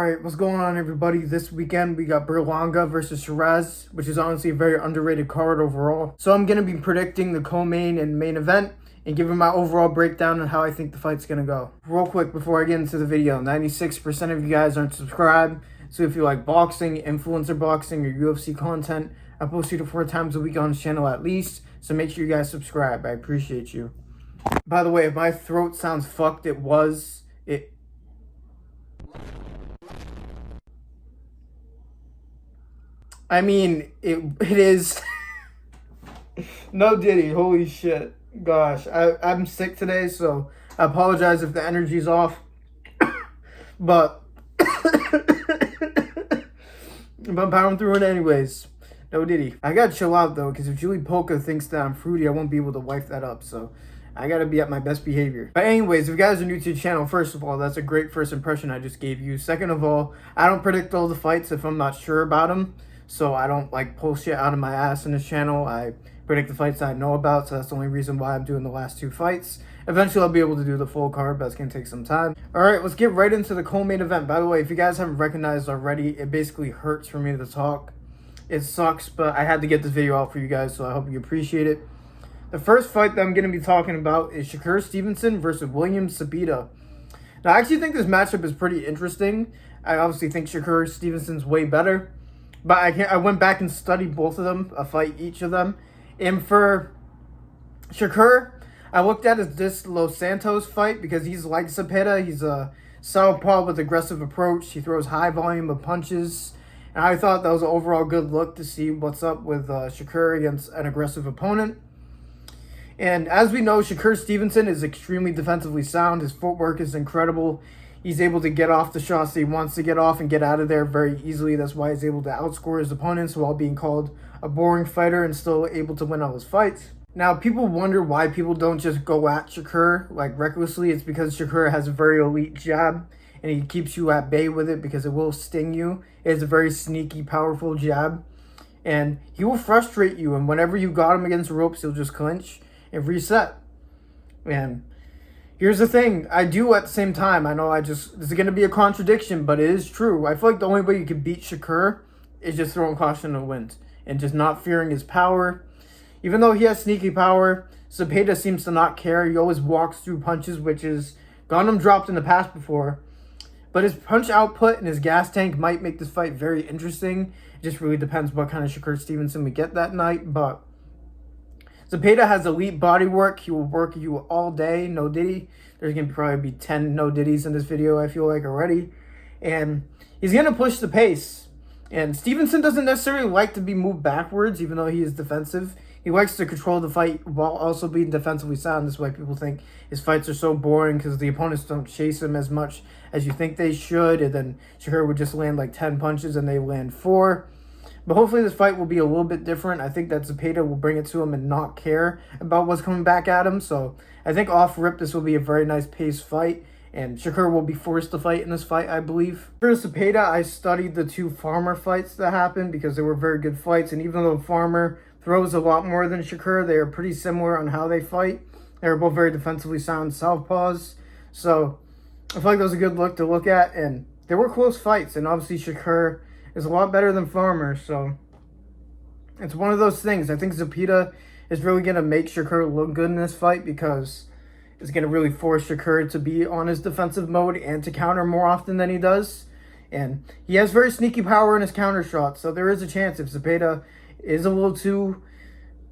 Alright, what's going on, everybody? This weekend we got Berlanga versus Sheeraz, which is honestly a very underrated card overall. So I'm going to be predicting the co-main and main event and giving my overall breakdown on how I think the fight's going to go. Real quick before I get into the video, 96% of you guys aren't subscribed. So if you like boxing, influencer boxing, or UFC content, I post 2 to 4 times a week on this channel at least. So make sure you guys subscribe. I appreciate you. By the way, if my throat sounds fucked, it is. No diddy, holy shit. Gosh, I'm sick today, so I apologize if the energy's off. but I'm powering through it anyways. No diddy. I gotta chill out though, because if Julie Polka thinks that I'm fruity, I won't be able to wipe that up, so I gotta be at my best behavior. But anyways, if you guys are new to the channel, first of all, that's a great first impression I just gave you. Second of all, I don't predict all the fights if I'm not sure about them. So I don't like pull shit out of my ass in this channel. I predict the fights I know about, so that's the only reason why I'm doing the last 2 fights. Eventually I'll be able to do the full card, but it's gonna take some time. Alright, let's get right into the co-main event. By the way, if you guys haven't recognized already, it basically hurts for me to talk. It sucks, but I had to get this video out for you guys, so I hope you appreciate it. The first fight that I'm going to be talking about is Shakur Stevenson versus William Zepeda. Now, I actually think this matchup is pretty interesting. I obviously think Shakur Stevenson's way better, but I went back and studied both of them, a fight each of them. And for Shakur, I looked at this Los Santos fight because he's like Zepeda. He's a southpaw with aggressive approach. He throws high volume of punches. And I thought that was an overall good look to see what's up with Shakur against an aggressive opponent. And as we know, Shakur Stevenson is extremely defensively sound. His footwork is incredible. He's able to get off the shots that he wants to get off and get out of there very easily. That's why he's able to outscore his opponents while being called a boring fighter and still able to win all his fights. Now, people wonder why people don't just go at Shakur like recklessly. It's because Shakur has a very elite jab and he keeps you at bay with it because it will sting you. It's a very sneaky, powerful jab. And he will frustrate you. And whenever you got him against the ropes, he'll just clinch and reset. And here's the thing, I do at the same time, I know this is going to be a contradiction, but it is true. I feel like the only way you can beat Shakur is just throwing caution to the wind and just not fearing his power. Even though he has sneaky power, Zepeda seems to not care. He always walks through punches, which has gotten him dropped in the past before. But his punch output and his gas tank might make this fight very interesting. It just really depends what kind of Shakur Stevenson we get that night, but Zepeda has elite body work. He will work you all day, no diddy. There's going to probably be 10 no diddies in this video, I feel like, already. And he's going to push the pace. And Stevenson doesn't necessarily like to be moved backwards, even though he is defensive. He likes to control the fight while also being defensively sound. That's why people think his fights are so boring, because the opponents don't chase him as much as you think they should. And then Shakur would just land like 10 punches and they land 4. But hopefully this fight will be a little bit different. I think that Zepeda will bring it to him and not care about what's coming back at him. So I think off rip, this will be a very nice paced fight. And Shakur will be forced to fight in this fight, I believe. For Zepeda, I studied the 2 Farmer fights that happened because they were very good fights. And even though Farmer throws a lot more than Shakur, they are pretty similar on how they fight. They were both very defensively sound southpaws. So I feel like that was a good look to look at. And they were close fights. And obviously Shakur is a lot better than Farmer, so it's one of those things. I think Zepeda is really going to make Shakur look good in this fight because it's going to really force Shakur to be on his defensive mode and to counter more often than he does. And he has very sneaky power in his counter shots, so there is a chance if Zepeda is a little too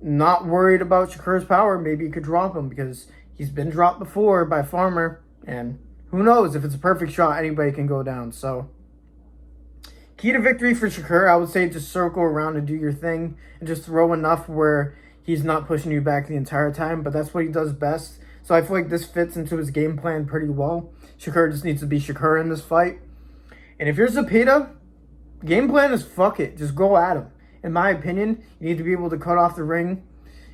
not worried about Shakur's power, maybe he could drop him because he's been dropped before by Farmer, and who knows, if it's a perfect shot, anybody can go down. So key to victory for Shakur, I would say just circle around and do your thing and just throw enough where he's not pushing you back the entire time, but that's what he does best. So I feel like this fits into his game plan pretty well. Shakur just needs to be Shakur in this fight. And if you're Zepeda, game plan is fuck it. Just go at him. In my opinion, you need to be able to cut off the ring.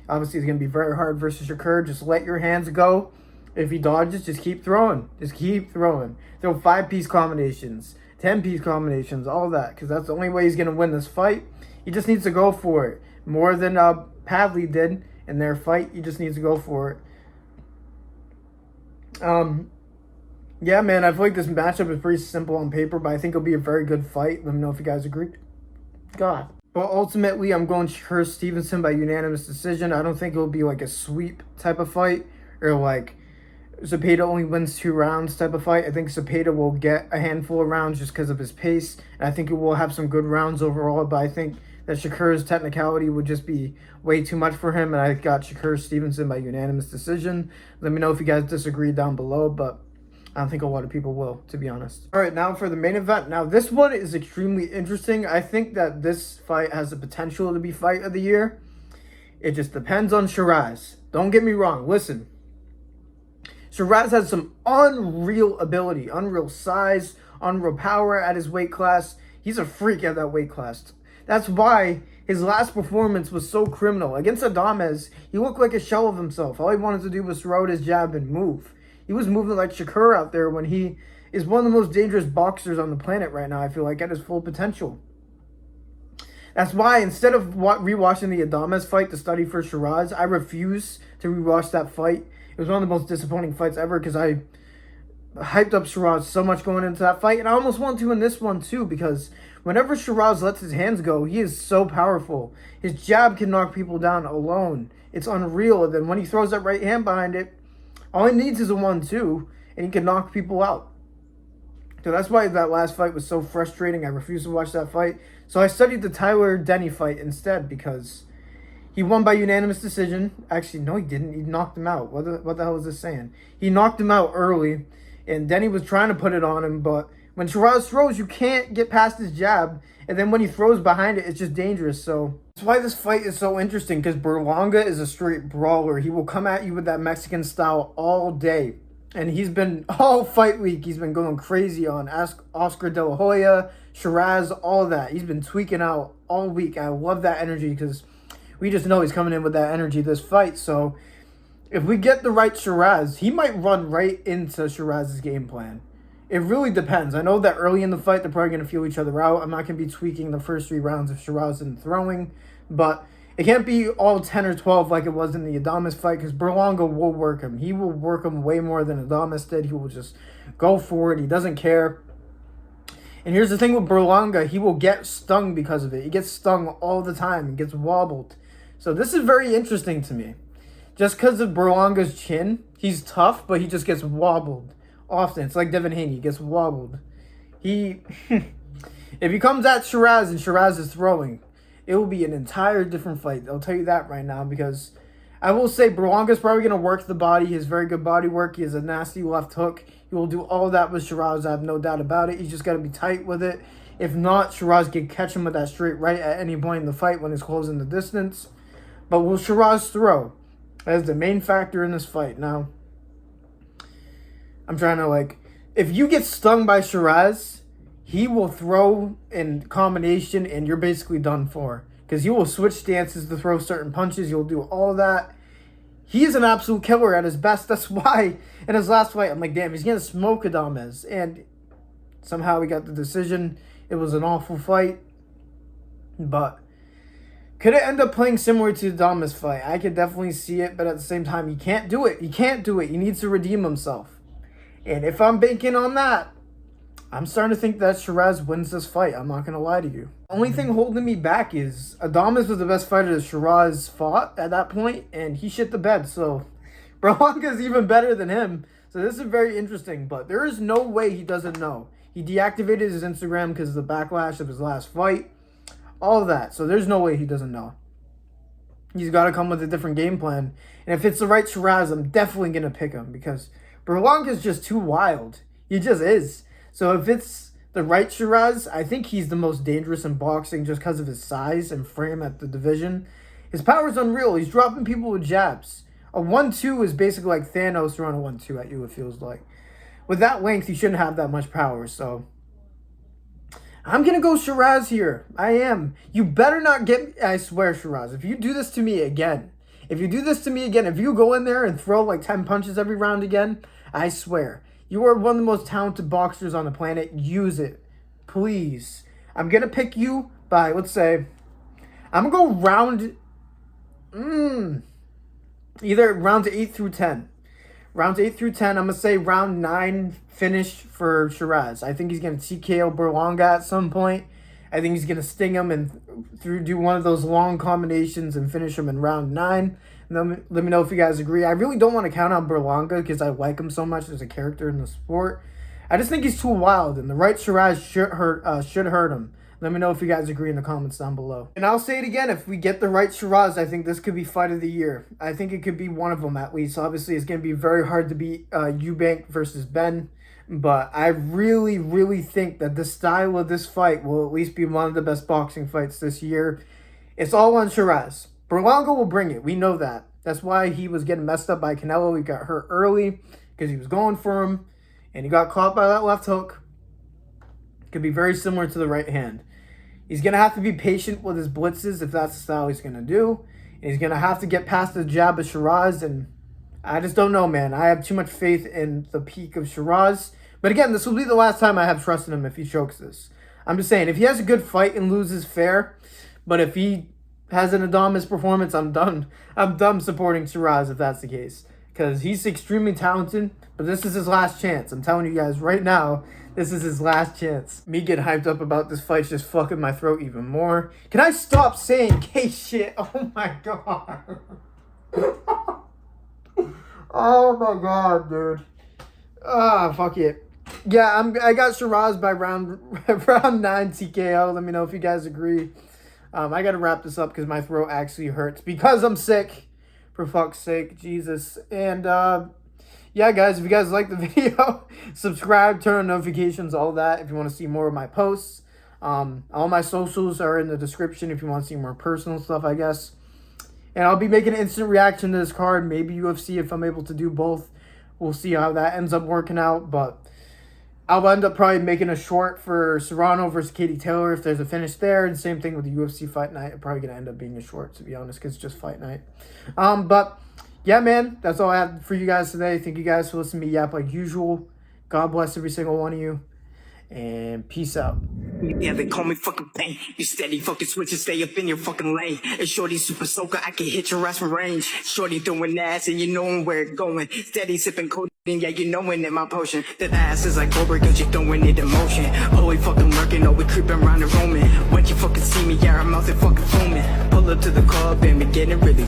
Obviously, it's going to be very hard versus Shakur. Just let your hands go. If he dodges, just keep throwing. Just keep throwing. Throw 5-piece combinations, 10-piece combinations, all that, because that's the only way he's going to win this fight. He just needs to go for it. More than Padley did in their fight. He just needs to go for it. Yeah, man, I feel like this matchup is pretty simple on paper, but I think it'll be a very good fight. Let me know if you guys agree. God. But ultimately, I'm going Sheeraz Stevenson by unanimous decision. I don't think it'll be like a sweep type of fight or like Zepeda only wins 2 rounds type of fight. I think Zepeda will get a handful of rounds just because of his pace. And I think it will have some good rounds overall, but I think that Shakur's technicality would just be way too much for him. And I got Shakur Stevenson by unanimous decision. Let me know if you guys disagree down below, but I don't think a lot of people will, to be honest. All right, now for the main event. Now, this one is extremely interesting. I think that this fight has the potential to be fight of the year. It just depends on Sheeraz. Don't get me wrong. Listen. Sheeraz has some unreal ability, unreal size, unreal power at his weight class. He's a freak at that weight class. That's why his last performance was so criminal. Against Adames, he looked like a shell of himself. All he wanted to do was throw out his jab and move. He was moving like Shakur out there when he is one of the most dangerous boxers on the planet right now, I feel like, at his full potential. That's why instead of rewatching the Adames fight to study for Sheeraz, I refuse to rewatch that fight. It was one of the most disappointing fights ever because I hyped up Sheeraz so much going into that fight. And I almost want to in this one too because whenever Sheeraz lets his hands go, he is so powerful. His jab can knock people down alone. It's unreal. And then when he throws that right hand behind it, all he needs is a 1-2 and he can knock people out. So that's why that last fight was so frustrating. I refused to watch that fight. So I studied the Tyler Denny fight instead because he won by unanimous decision. Actually, no, he didn't. He knocked him out. What the hell is this saying? He knocked him out early, and Denny was trying to put it on him, but when Sheeraz throws, you can't get past his jab, and then when he throws behind it, it's just dangerous. So that's why this fight is so interesting, because Berlanga is a straight brawler. He will come at you with that Mexican style all day, and he's been, all fight week, he's been going crazy on Oscar De La Hoya, Sheeraz, all of that. He's been tweaking out all week. I love that energy, because we just know he's coming in with that energy this fight. So if we get the right Sheeraz, he might run right into Sheeraz's game plan. It really depends. I know that early in the fight, they're probably going to feel each other out. I'm not going to be tweaking the first 3 rounds of Sheeraz and throwing. But it can't be all 10 or 12 like it was in the Adames fight, because Berlanga will work him. He will work him way more than Adames did. He will just go for it. He doesn't care. And here's the thing with Berlanga. He will get stung because of it. He gets stung all the time. He gets wobbled. So this is very interesting to me. Just because of Berlanga's chin, he's tough, but he just gets wobbled often. It's like Devin Haney. He gets wobbled. If he comes at Sheeraz and Sheeraz is throwing, it will be an entire different fight. I'll tell you that right now, because I will say Berlanga's probably going to work the body. He has very good body work. He has a nasty left hook. He will do all that with Sheeraz. I have no doubt about it. He's just got to be tight with it. If not, Sheeraz can catch him with that straight right at any point in the fight when he's closing the distance. But will Sheeraz throw? That is the main factor in this fight. Now, I'm trying to, if you get stung by Sheeraz, he will throw in combination and you're basically done for. Because he will switch stances to throw certain punches. You'll do all that. He is an absolute killer at his best. That's why in his last fight, I'm like, damn, he's going to smoke Adames. And somehow he got the decision. It was an awful fight. But could it end up playing similar to the Adames fight? I could definitely see it, but at the same time, he can't do it. He can't do it. He needs to redeem himself. And if I'm banking on that, I'm starting to think that Sheeraz wins this fight. I'm not going to lie to you. The only thing holding me back is Adames was the best fighter that Sheeraz fought at that point, and he shit the bed. So Berlanga's even better than him. So this is very interesting, but there is no way he doesn't know. He deactivated his Instagram because of the backlash of his last fight. All of that. So there's no way he doesn't know. He's got to come with a different game plan. And if it's the right Sheeraz, I'm definitely going to pick him, because Berlanga's just too wild. He just is. So if it's the right Sheeraz, I think he's the most dangerous in boxing just because of his size and frame at the division. His power is unreal. He's dropping people with jabs. A 1-2 is basically like Thanos throwing a 1-2 at you, it feels like. With that length, you shouldn't have that much power, so I'm going to go Sheeraz here. I am. You better not get me. I swear, Sheeraz, if you do this to me again, if you go in there and throw like 10 punches every round again, I swear, you are one of the most talented boxers on the planet. Use it. Please. I'm going to pick you by, let's say, I'm going to go either rounds 8 through 10. Rounds 8 through 10, I'm going to say round 9 finish for Sheeraz. I think he's going to TKO Berlanga at some point. I think he's going to sting him and do one of those long combinations and finish him in round 9. And let me know if you guys agree. I really don't want to count on Berlanga because I like him so much as a character in the sport. I just think he's too wild, and the right Sheeraz should hurt him. Let me know if you guys agree in the comments down below. And I'll say it again, if we get the right Sheeraz, I think this could be fight of the year. I think it could be one of them at least. Obviously, it's going to be very hard to beat Eubank versus Ben. But I really, really think that the style of this fight will at least be one of the best boxing fights this year. It's all on Sheeraz. Berlanga will bring it. We know that. That's why he was getting messed up by Canelo. He got hurt early because he was going for him. And he got caught by that left hook. Could be very similar to the right hand. He's going to have to be patient with his blitzes if that's the style he's going to do. And he's going to have to get past the jab of Sheeraz. And I just don't know, man. I have too much faith in the peak of Sheeraz. But again, this will be the last time I have trust in him if he chokes this. I'm just saying, if he has a good fight and loses fair, but if he has an Adonis performance, I'm done. I'm done supporting Sheeraz if that's the case. Because he's extremely talented, but this is his last chance. I'm telling you guys right now, this is his last chance. Me getting hyped up about this fight's just fucking my throat even more. Can I stop saying gay shit? Oh my god. Oh my god, dude. Ah, fuck it. Yeah, I got Sheeraz by round 9 TKO. Let me know if you guys agree. I gotta wrap this up because my throat actually hurts because I'm sick. For fuck's sake, Jesus. And yeah, guys, if you guys like the video, subscribe, turn on notifications, all that. If you want to see more of my posts, all my socials are in the description if you want to see more personal stuff, I guess. And I'll be making an instant reaction to this card, maybe UFC if I'm able to do both. We'll see how that ends up working out, but I'll end up probably making a short for Serrano versus Katie Taylor if there's a finish there. And same thing with the UFC Fight Night. I'm probably going to end up being a short, to be honest, because it's just Fight Night. But yeah, man, that's all I have for you guys today. Thank you guys for listening to me yap like usual. God bless every single one of you. And peace out. Yeah, they call me fucking pain. You steady fucking switch and stay up in your fucking lane. And shorty super soaker, I can hit your ass from range. Shorty throwing ass and you knowin' where it going. Steady sipping codeine, yeah, you knowin' that my potion. That ass is like Cobra, cause you throwing it in motion. Oh, we fucking lurking, oh, we creeping around the roaming. When you fucking see me, yeah, I'm out there fucking foaming. Pull up to the club and we getting really